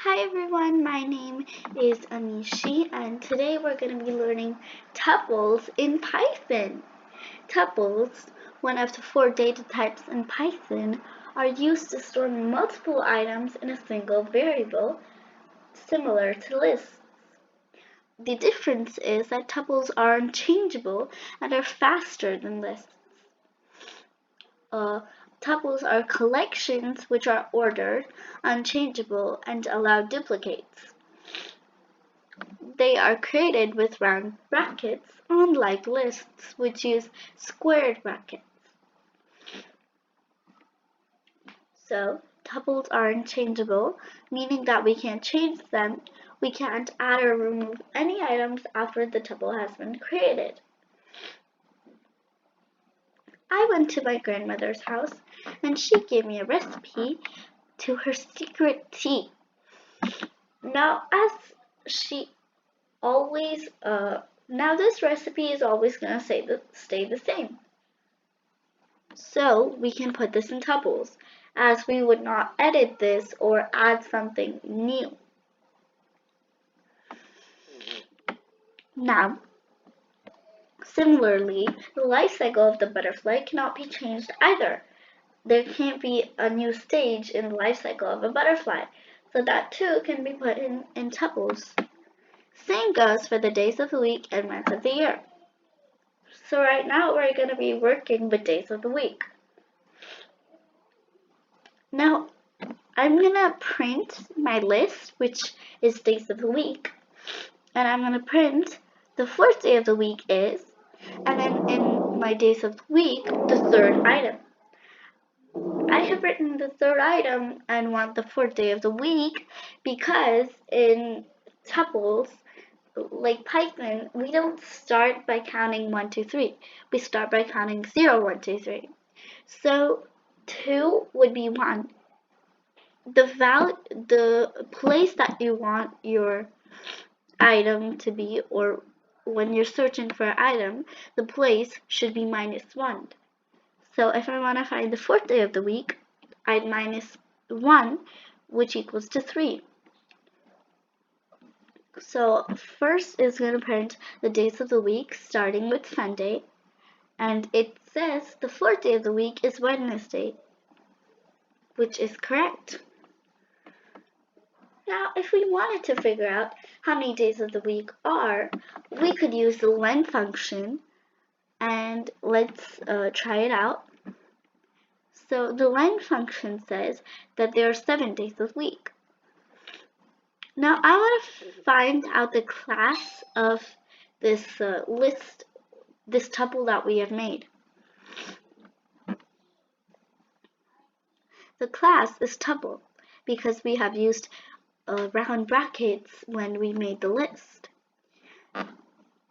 Hi everyone, my name is Anishi and today we're going to be learning tuples in Python. Tuples, one of the four data types in Python, are used to store multiple items in a single variable, similar to lists. The difference is that tuples are unchangeable and are faster than lists. Uh, Tuples are collections which are ordered, unchangeable, and allow duplicates. They are created with round brackets, unlike lists which use squared brackets. So, tuples are unchangeable, meaning that we can't change them. We can't add or remove any items after the tuple has been created. I went to my grandmother's house and she gave me a recipe to her secret tea. Now, as she always, now this recipe is always going to stay the same. So we can put this in tuples, as we would not edit this or add something new. Now, similarly, the life cycle of the butterfly cannot be changed either. There can't be a new stage in the life cycle of a butterfly, so that too can be put in tuples. Same goes for the days of the week and months of the year. So right now we're going to be working with days of the week. Now, I'm going to print my list, which is days of the week, and I'm going to print the fourth day of the week is, and then in my days of the week, the third item. I have written the third item and want the fourth day of the week because in tuples, like Python, we don't start by counting 1, 2, 3. We start by counting 0, 1, 2, 3. So 2 would be 1. The place that you want your item to be, or when you're searching for an item, the place should be -1. So if I want to find the fourth day of the week, I'd -1, which equals to 3. So first is going to print the days of the week, starting with Sunday, and it says the fourth day of the week is Wednesday, which is correct. Now, if we wanted to figure out how many days of the week are, we could use the len function, and let's try it out. So the len function says that there are 7 days of the week. Now, I want to find out the class of this list, this tuple that we have made. The class is tuple because we have used round brackets when we made the list.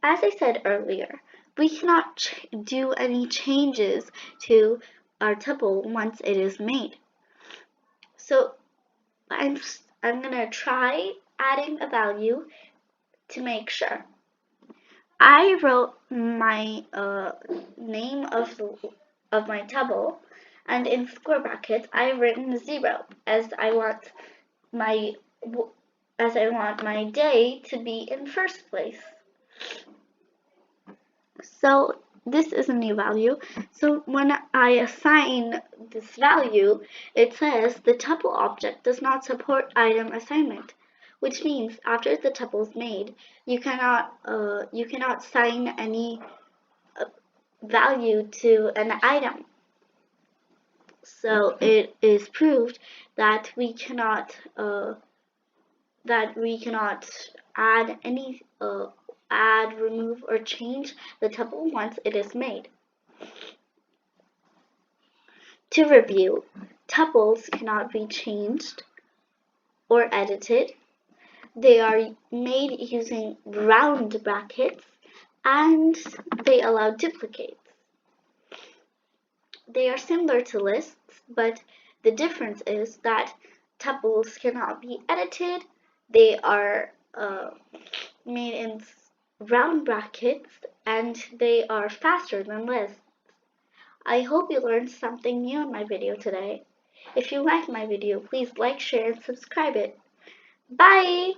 As I said earlier, we cannot do any changes to our tuple once it is made. So I'm going to try adding a value to make sure. I wrote my name of my tuple, and in square brackets I've written 0 as I want my day to be in first place. So this is a new value. So when I assign this value, it says the tuple object does not support item assignment, which means after the tuple is made, you cannot assign any value to an item. So it is proved that we cannot add any remove, or change the tuple once it is made. To review, tuples cannot be changed or edited. They are made using round brackets, and they allow duplicates. They are similar to lists, but the difference is that tuples cannot be edited. They are made in round brackets, and they are faster than lists. I hope you learned something new in my video today. If you liked my video, please like, share, and subscribe it. Bye!